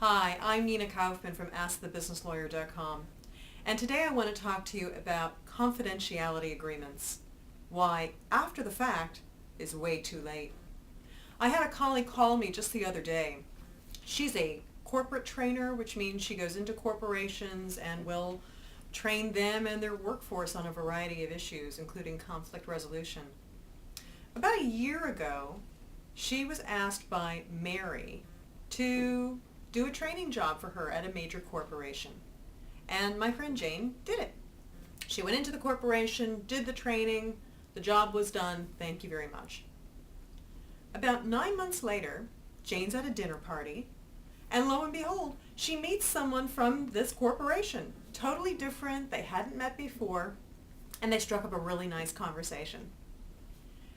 Hi, I'm Nina Kaufman from AskTheBusinessLawyer.com, and today I want to talk to you about confidentiality agreements. Why, after the fact is way too late. I had a colleague call me just the other day. She's a corporate trainer, which means she goes into corporations and will train them and their workforce on a variety of issues, including conflict resolution. About a year ago, she was asked by Mary to do a training job for her at a major corporation. And my friend Jane did it. She went into the corporation, did the training, the job was done, thank you very much. About 9 months later, Jane's at a dinner party, and lo and behold, she meets someone from this corporation. Totally different, they hadn't met before, and they struck up a really nice conversation.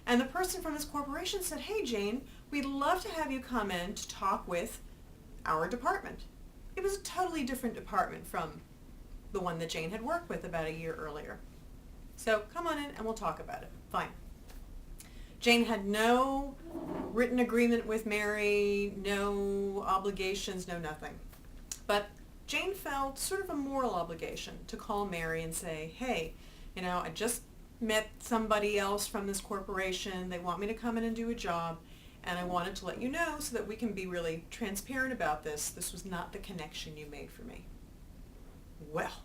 And the person from this corporation said, "Hey Jane, we'd love to have you come in to talk with our department." It was a totally different department from the one that Jane had worked with about a year earlier. "So come on in and we'll talk about it." Fine. Jane had no written agreement with Mary, no obligations, no nothing. But Jane felt sort of a moral obligation to call Mary and say, "Hey, I just met somebody else from this corporation. They want me to come in and do a job, and I wanted to let you know so that we can be really transparent about this. This was not the connection you made for me." Well,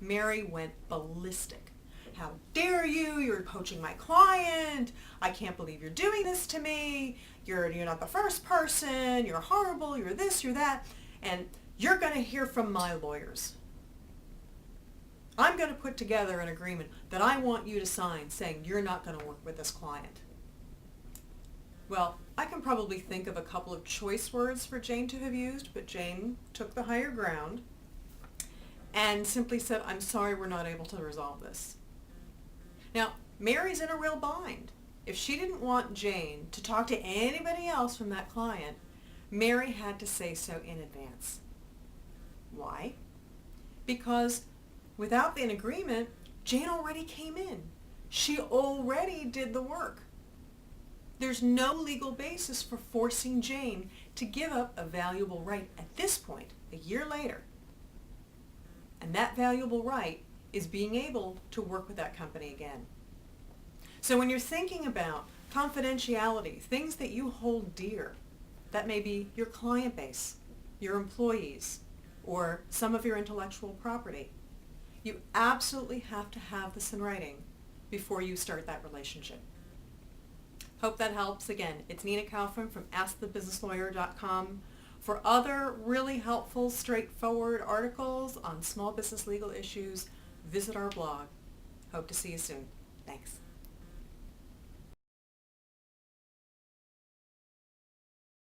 Mary went ballistic. "How dare you? You're poaching my client. I can't believe you're doing this to me. You're not the first person. You're horrible. You're this, you're that. And you're going to hear from my lawyers. I'm going to put together an agreement that I want you to sign saying you're not going to work with this client." Well, I can probably think of a couple of choice words for Jane to have used, but Jane took the higher ground and simply said, "I'm sorry, we're not able to resolve this." Now, Mary's in a real bind. If she didn't want Jane to talk to anybody else from that client, Mary had to say so in advance. Why? Because without an agreement, Jane already came in. She already did the work. There's no legal basis for forcing Jane to give up a valuable right at this point, a year later. And that valuable right is being able to work with that company again. So when you're thinking about confidentiality, things that you hold dear, that may be your client base, your employees, or some of your intellectual property, you absolutely have to have this in writing before you start that relationship. Hope that helps. Again, it's Nina Kaufman from AskTheBusinessLawyer.com. For other really helpful, straightforward articles on small business legal issues, visit our blog. Hope to see you soon. Thanks.